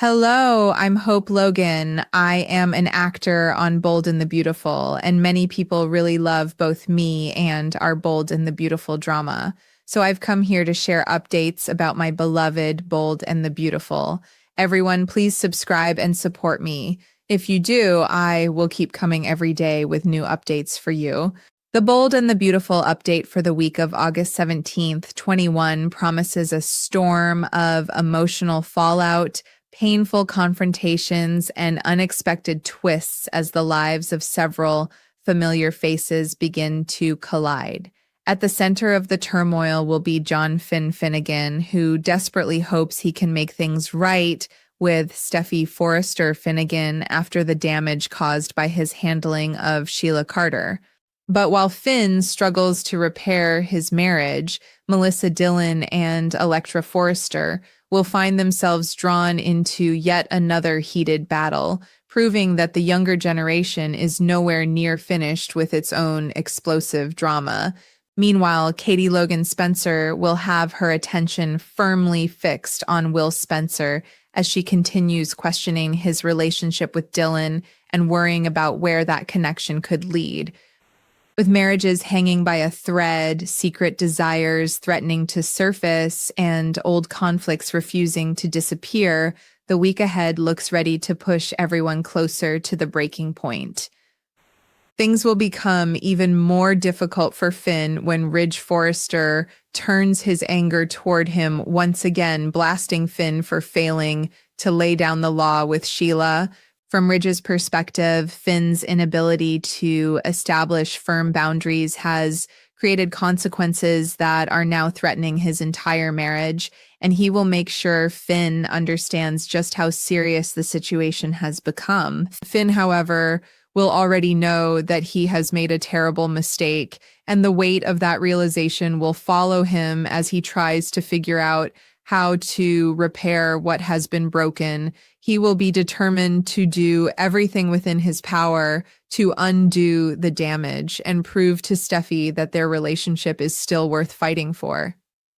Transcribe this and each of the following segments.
Hello, I'm Hope Logan. I am an actor on Bold and the Beautiful, and many people really love both me and our Bold and the Beautiful drama. So I've come here to share updates about my beloved Bold and the Beautiful. Everyone, please subscribe and support me. If you do, I will keep coming every day with new updates for you. The Bold and the Beautiful update for the week of August 17th, 21 promises a storm of emotional fallout, painful confrontations, and unexpected twists as the lives of several familiar faces begin to collide. At the center of the turmoil will be John Finnegan, who desperately hopes he can make things right with Steffy Forrester Finnegan after the damage caused by his handling of Sheila Carter. But while Finn struggles to repair his marriage, Melissa Dillon and Electra Forrester will find themselves drawn into yet another heated battle, proving that the younger generation is nowhere near finished with its own explosive drama. Meanwhile, Katie Logan Spencer will have her attention firmly fixed on Will Spencer as she continues questioning his relationship with Dillon and worrying about where that connection could lead. With marriages hanging by a thread, secret desires threatening to surface, and old conflicts refusing to disappear, the week ahead looks ready to push everyone closer to the breaking point. Things will become even more difficult for Finn when Ridge Forrester turns his anger toward him, once again blasting Finn for failing to lay down the law with Sheila. From Ridge's perspective, Finn's inability to establish firm boundaries has created consequences that are now threatening his entire marriage, and he will make sure Finn understands just how serious the situation has become. Finn, however, will already know that he has made a terrible mistake, and the weight of that realization will follow him as he tries to figure out how to repair what has been broken. He will be determined to do everything within his power to undo the damage and prove to Steffy that their relationship is still worth fighting for.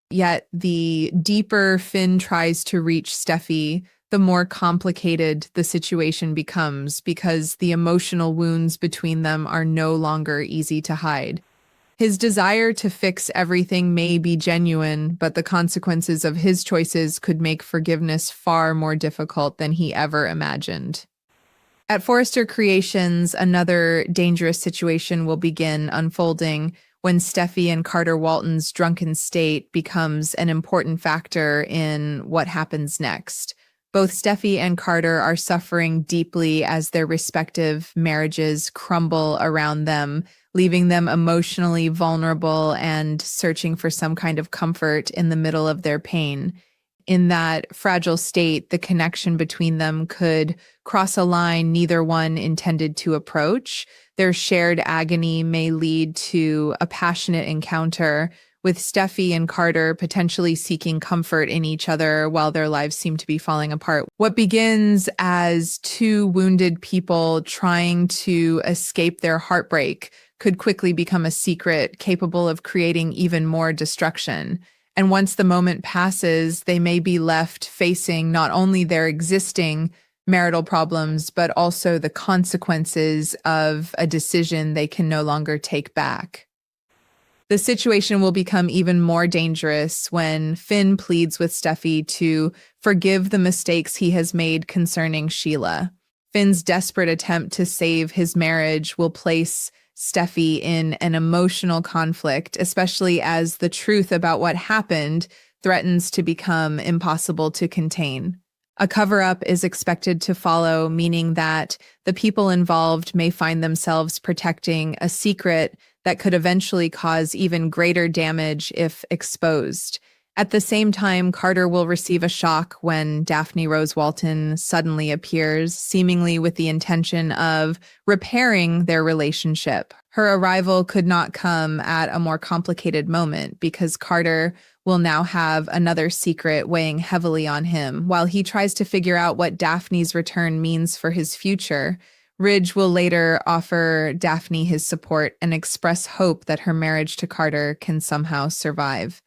Yet the deeper Finn tries to reach Steffy, the more complicated the situation becomes because the emotional wounds between them are no longer easy to hide. His desire to fix everything may be genuine, but the consequences of his choices could make forgiveness far more difficult than he ever imagined. At Forrester Creations, another dangerous situation will begin unfolding when Steffy and Carter Walton's drunken state becomes an important factor in what happens next. Both Steffy and Carter are suffering deeply as their respective marriages crumble around them, leaving them emotionally vulnerable and searching for some kind of comfort in the middle of their pain. In that fragile state, the connection between them could cross a line neither one intended to approach. Their shared agony may lead to a passionate encounter, with Steffy and Carter potentially seeking comfort in each other while their lives seem to be falling apart. What begins as two wounded people trying to escape their heartbreak could quickly become a secret capable of creating even more destruction. And once the moment passes, they may be left facing not only their existing marital problems, but also the consequences of a decision they can no longer take back. The situation will become even more dangerous when Finn pleads with Steffy to forgive the mistakes he has made concerning Sheila. Finn's desperate attempt to save his marriage will place Steffy in an emotional conflict, especially as the truth about what happened threatens to become impossible to contain. A cover-up is expected to follow, meaning that the people involved may find themselves protecting a secret that could eventually cause even greater damage if exposed. At the same time, Carter will receive a shock when Daphne Rose Walton suddenly appears, seemingly with the intention of repairing their relationship. Her arrival could not come at a more complicated moment because Carter will now have another secret weighing heavily on him. While he tries to figure out what Daphne's return means for his future, Ridge will later offer Daphne his support and express hope that her marriage to Carter can somehow survive.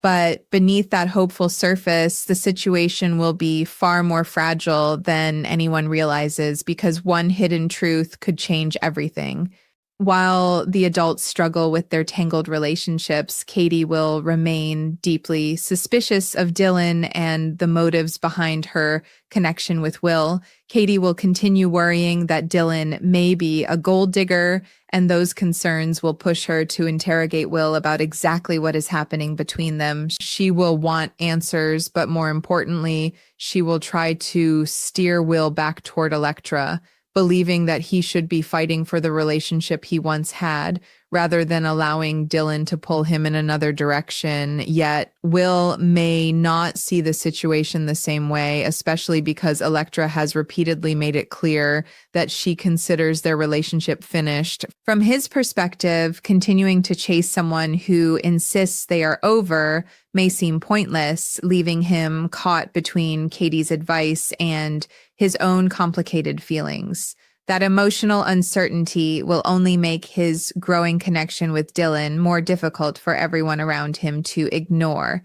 But beneath that hopeful surface, the situation will be far more fragile than anyone realizes because one hidden truth could change everything. While the adults struggle with their tangled relationships, Katie will remain deeply suspicious of Dylan and the motives behind her connection with Will. Katie will continue worrying that Dylan may be a gold digger, and those concerns will push her to interrogate Will about exactly what is happening between them. She will want answers, but more importantly, she will try to steer Will back toward Electra, believing that he should be fighting for the relationship he once had, rather than allowing Dylan to pull him in another direction. Yet Will may not see the situation the same way, especially because Electra has repeatedly made it clear that she considers their relationship finished. From his perspective, continuing to chase someone who insists they are over may seem pointless, leaving him caught between Katie's advice and his own complicated feelings. That emotional uncertainty will only make his growing connection with Dylan more difficult for everyone around him to ignore.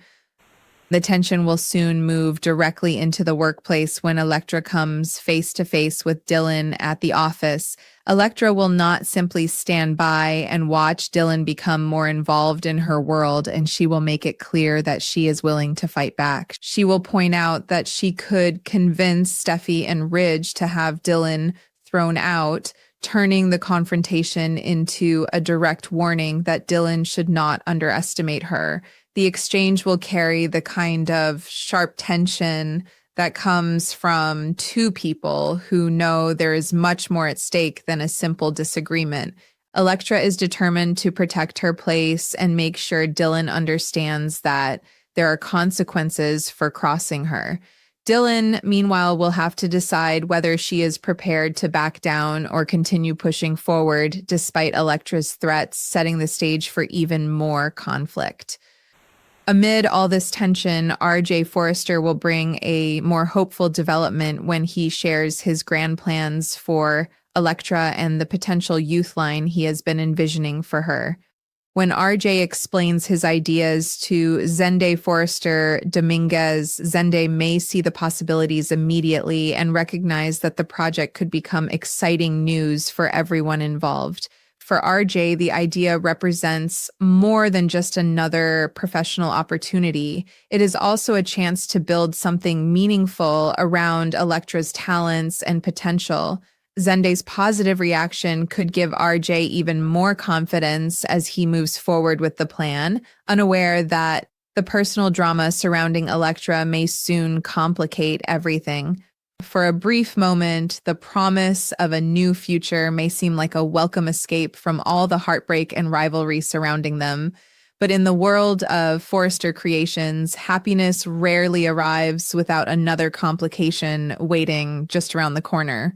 The tension will soon move directly into the workplace when Electra comes face to face with Dylan at the office. Electra will not simply stand by and watch Dylan become more involved in her world, and she will make it clear that she is willing to fight back. She will point out that she could convince Steffy and Ridge to have Dylan thrown out, turning the confrontation into a direct warning that Dylan should not underestimate her. The exchange will carry the kind of sharp tension that comes from two people who know there is much more at stake than a simple disagreement. Electra is determined to protect her place and make sure Dylan understands that there are consequences for crossing her. Dylan, meanwhile, will have to decide whether she is prepared to back down or continue pushing forward despite Electra's threats, setting the stage for even more conflict. Amid all this tension, R.J. Forrester will bring a more hopeful development when he shares his grand plans for Electra and the potential youth line he has been envisioning for her. When R.J. explains his ideas to Zende Forrester Dominguez, Zende may see the possibilities immediately and recognize that the project could become exciting news for everyone involved. For RJ, the idea represents more than just another professional opportunity. It is also a chance to build something meaningful around Electra's talents and potential. Zende's positive reaction could give RJ even more confidence as he moves forward with the plan, unaware that the personal drama surrounding Electra may soon complicate everything. For a brief moment, the promise of a new future may seem like a welcome escape from all the heartbreak and rivalry surrounding them. But in the world of Forrester Creations, happiness rarely arrives without another complication waiting just around the corner.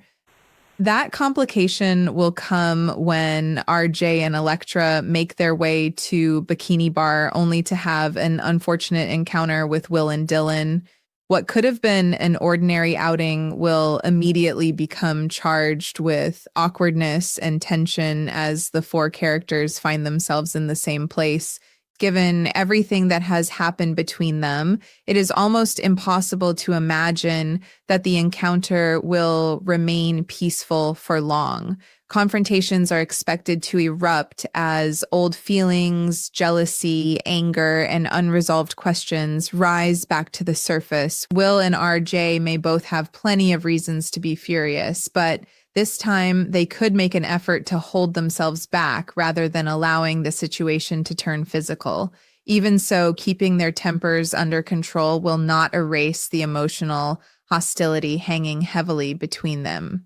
That complication will come when RJ and Electra make their way to Bikini Bar, only to have an unfortunate encounter with Will and Dylan. What could have been an ordinary outing will immediately become charged with awkwardness and tension as the four characters find themselves in the same place. Given everything that has happened between them, it is almost impossible to imagine that the encounter will remain peaceful for long. Confrontations are expected to erupt as old feelings, jealousy, anger, and unresolved questions rise back to the surface. Will and RJ may both have plenty of reasons to be furious, but this time, they could make an effort to hold themselves back rather than allowing the situation to turn physical. Even so, keeping their tempers under control will not erase the emotional hostility hanging heavily between them.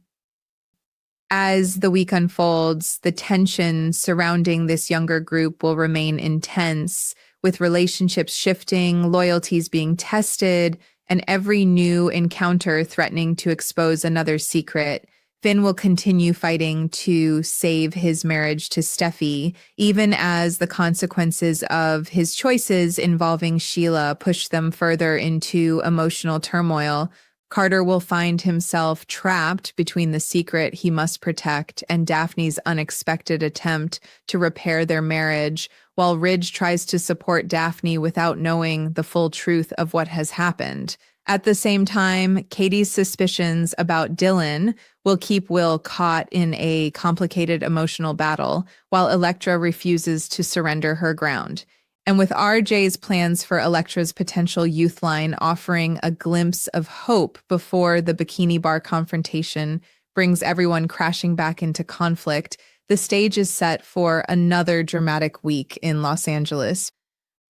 As the week unfolds, the tension surrounding this younger group will remain intense, with relationships shifting, loyalties being tested, and every new encounter threatening to expose another secret. Finn will continue fighting to save his marriage to Steffy, even as the consequences of his choices involving Sheila push them further into emotional turmoil. Carter will find himself trapped between the secret he must protect and Daphne's unexpected attempt to repair their marriage, while Ridge tries to support Daphne without knowing the full truth of what has happened. At the same time, Katie's suspicions about Dylan will keep Will caught in a complicated emotional battle, while Elektra refuses to surrender her ground. And with RJ's plans for Elektra's potential youth line offering a glimpse of hope before the bikini bar confrontation brings everyone crashing back into conflict, the stage is set for another dramatic week in Los Angeles.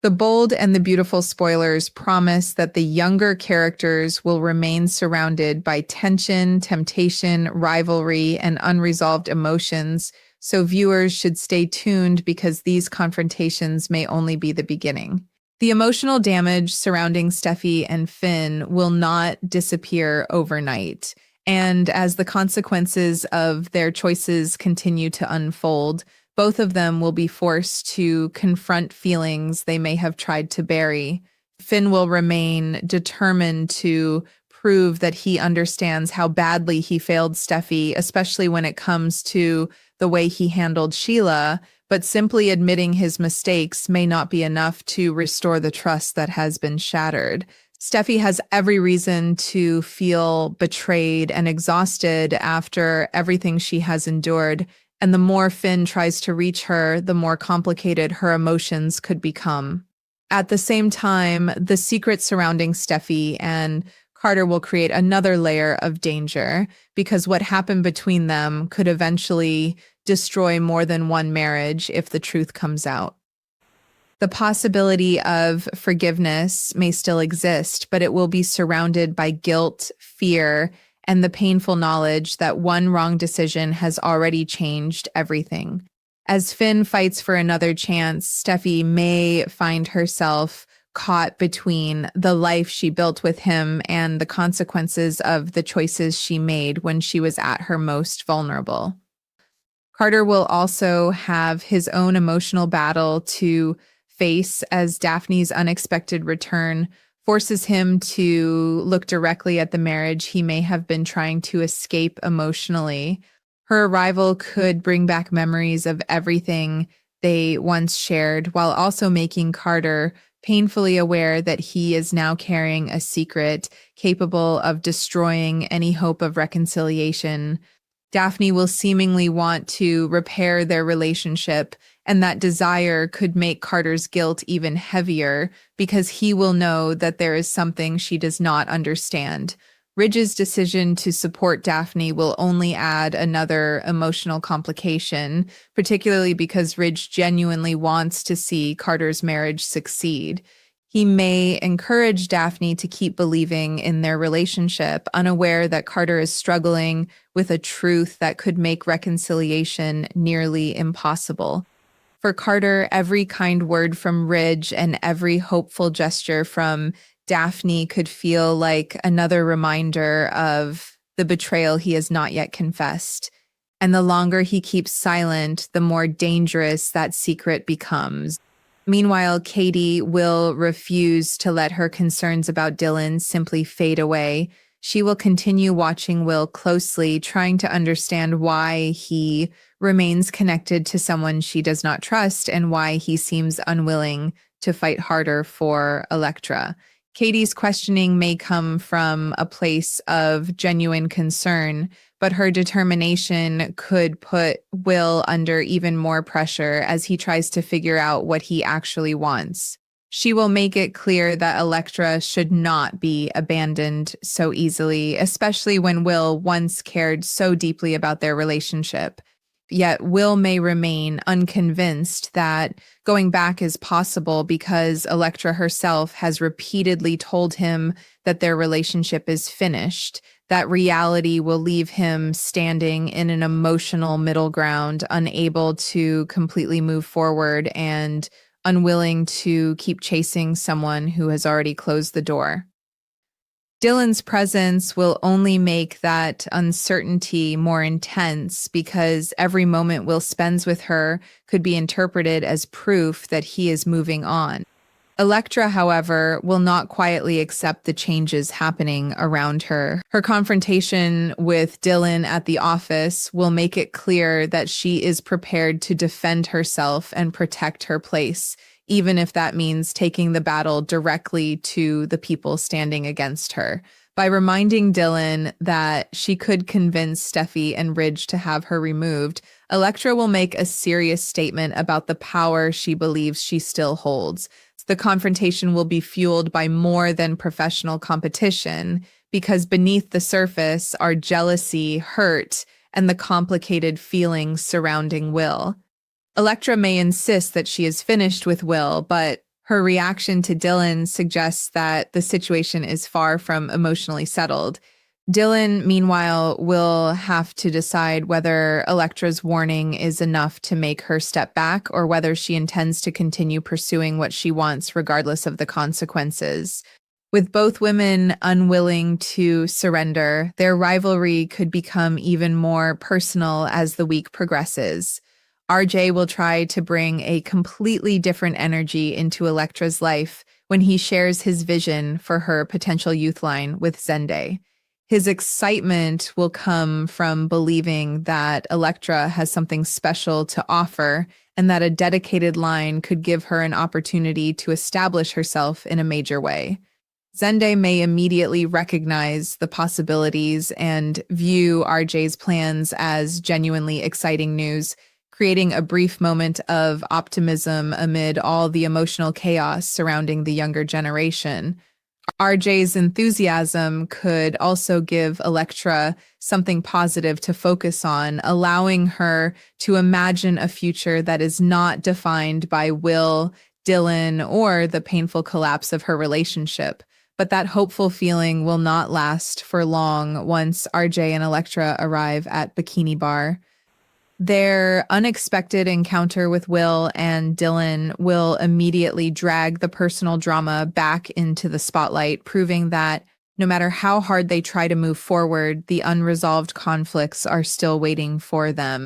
The Bold and the Beautiful spoilers promise that the younger characters will remain surrounded by tension, temptation, rivalry, and unresolved emotions, so viewers should stay tuned because these confrontations may only be the beginning. The emotional damage surrounding Steffy and Finn will not disappear overnight, and as the consequences of their choices continue to unfold, both of them will be forced to confront feelings they may have tried to bury. Finn will remain determined to prove that he understands how badly he failed Steffy, especially when it comes to the way he handled Sheila, but simply admitting his mistakes may not be enough to restore the trust that has been shattered. Steffy has every reason to feel betrayed and exhausted after everything she has endured, and the more Finn tries to reach her, the more complicated her emotions could become. At the same time, the secret surrounding Steffy and Carter will create another layer of danger because what happened between them could eventually destroy more than one marriage if the truth comes out. The possibility of forgiveness may still exist, but it will be surrounded by guilt, fear, and the painful knowledge that one wrong decision has already changed everything. As Finn fights for another chance, Steffy may find herself caught between the life she built with him and the consequences of the choices she made when she was at her most vulnerable. Carter will also have his own emotional battle to face as Daphne's unexpected return forces him to look directly at the marriage he may have been trying to escape emotionally. Her arrival could bring back memories of everything they once shared, while also making Carter painfully aware that he is now carrying a secret capable of destroying any hope of reconciliation. Daphne will seemingly want to repair their relationship, and that desire could make Carter's guilt even heavier because he will know that there is something she does not understand. Ridge's decision to support Daphne will only add another emotional complication, particularly because Ridge genuinely wants to see Carter's marriage succeed. He may encourage Daphne to keep believing in their relationship, unaware that Carter is struggling with a truth that could make reconciliation nearly impossible. For Carter, every kind word from Ridge and every hopeful gesture from Daphne could feel like another reminder of the betrayal he has not yet confessed. And the longer he keeps silent, the more dangerous that secret becomes. Meanwhile, Katie will refuse to let her concerns about Dylan simply fade away. She will continue watching Will closely, trying to understand why he remains connected to someone she does not trust and why he seems unwilling to fight harder for Elektra. Katie's questioning may come from a place of genuine concern, but her determination could put Will under even more pressure as he tries to figure out what he actually wants. She will make it clear that Elektra should not be abandoned so easily, especially when Will once cared so deeply about their relationship. Yet Will may remain unconvinced that going back is possible because Elektra herself has repeatedly told him that their relationship is finished. That reality will leave him standing in an emotional middle ground, unable to completely move forward and unwilling to keep chasing someone who has already closed the door. Dylan's presence will only make that uncertainty more intense because every moment Will spends with her could be interpreted as proof that he is moving on. Electra, however, will not quietly accept the changes happening around her. Her confrontation with Dylan at the office will make it clear that she is prepared to defend herself and protect her place, even if that means taking the battle directly to the people standing against her. By reminding Dylan that she could convince Steffy and Ridge to have her removed, Electra will make a serious statement about the power she believes she still holds. The confrontation will be fueled by more than professional competition, because beneath the surface are jealousy, hurt, and the complicated feelings surrounding Will. Electra may insist that she is finished with Will, but her reaction to Dylan suggests that the situation is far from emotionally settled. Dylan, meanwhile, will have to decide whether Electra's warning is enough to make her step back or whether she intends to continue pursuing what she wants regardless of the consequences. With both women unwilling to surrender, their rivalry could become even more personal as the week progresses. RJ will try to bring a completely different energy into Electra's life when he shares his vision for her potential youth line with Zende. His excitement will come from believing that Electra has something special to offer and that a dedicated line could give her an opportunity to establish herself in a major way. Zende may immediately recognize the possibilities and view RJ's plans as genuinely exciting news, creating a brief moment of optimism amid all the emotional chaos surrounding the younger generation. RJ's enthusiasm could also give Electra something positive to focus on, allowing her to imagine a future that is not defined by Will, Dylan, or the painful collapse of her relationship. But that hopeful feeling will not last for long once RJ and Electra arrive at Bikini Bar. Their unexpected encounter with Will and Dylan will immediately drag the personal drama back into the spotlight, proving that no matter how hard they try to move forward, the unresolved conflicts are still waiting for them.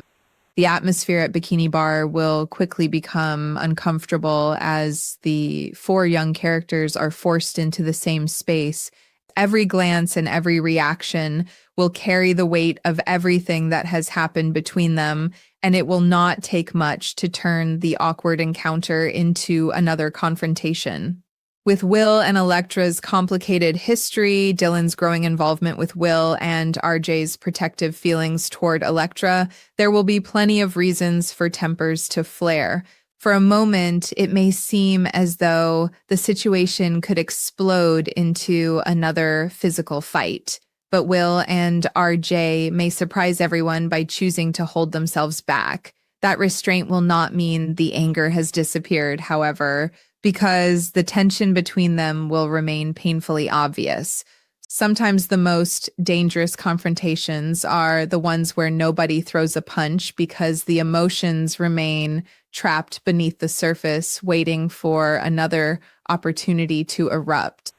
The atmosphere at Bikini Bar will quickly become uncomfortable as the four young characters are forced into the same space. Every glance and every reaction will carry the weight of everything that has happened between them, and it will not take much to turn the awkward encounter into another confrontation. With Will and Electra's complicated history, Dylan's growing involvement with Will, and RJ's protective feelings toward Electra, there will be plenty of reasons for tempers to flare. For a moment, it may seem as though the situation could explode into another physical fight. But Will and RJ may surprise everyone by choosing to hold themselves back. That restraint will not mean the anger has disappeared, however, because the tension between them will remain painfully obvious. Sometimes the most dangerous confrontations are the ones where nobody throws a punch because the emotions remain trapped beneath the surface, waiting for another opportunity to erupt.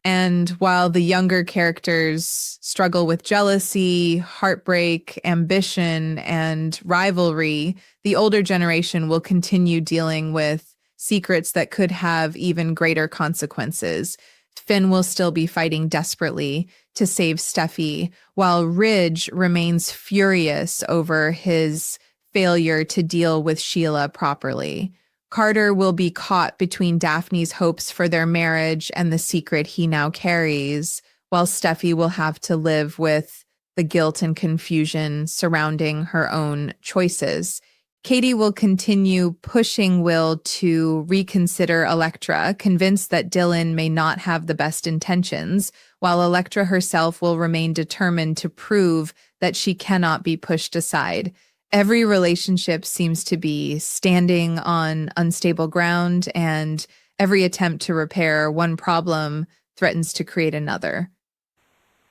And while the younger characters struggle with jealousy, heartbreak, ambition, and rivalry, the older generation will continue dealing with secrets that could have even greater consequences. Finn will still be fighting desperately to save Steffy, while Ridge remains furious over his failure to deal with Sheila properly. Carter will be caught between Daphne's hopes for their marriage and the secret he now carries, while Steffy will have to live with the guilt and confusion surrounding her own choices. Katie will continue pushing Will to reconsider Electra, convinced that Dylan may not have the best intentions, while Electra herself will remain determined to prove that she cannot be pushed aside. Every relationship seems to be standing on unstable ground, and every attempt to repair one problem threatens to create another.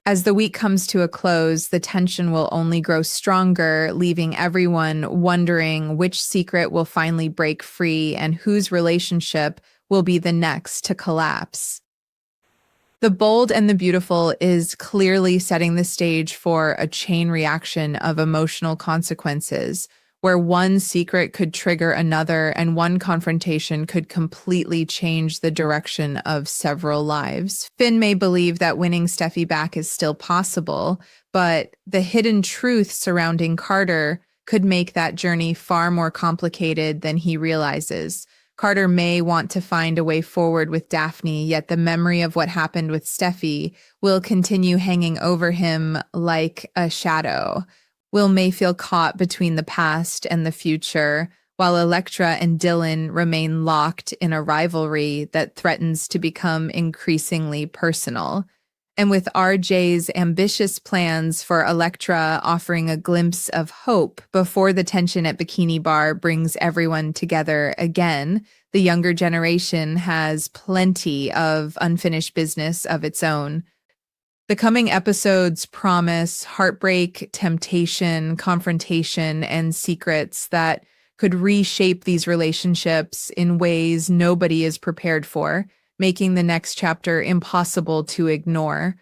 As the week comes to a close, the tension will only grow stronger, leaving everyone wondering which secret will finally break free and whose relationship will be the next to collapse. The Bold and the Beautiful is clearly setting the stage for a chain reaction of emotional consequences. where one secret could trigger another and one confrontation could completely change the direction of several lives. Finn may believe that winning Steffi back is still possible, but the hidden truth surrounding Carter could make that journey far more complicated than he realizes. Carter may want to find a way forward with Daphne, yet the memory of what happened with Steffi will continue hanging over him like a shadow. Will may feel caught between the past and the future, while Elektra and Dylan remain locked in a rivalry that threatens to become increasingly personal. And with RJ's ambitious plans for Elektra offering a glimpse of hope before the tension at Bikini Bar brings everyone together again, the younger generation has plenty of unfinished business of its own. The coming episodes promise heartbreak, temptation, confrontation, and secrets that could reshape these relationships in ways nobody is prepared for, making the next chapter impossible to ignore.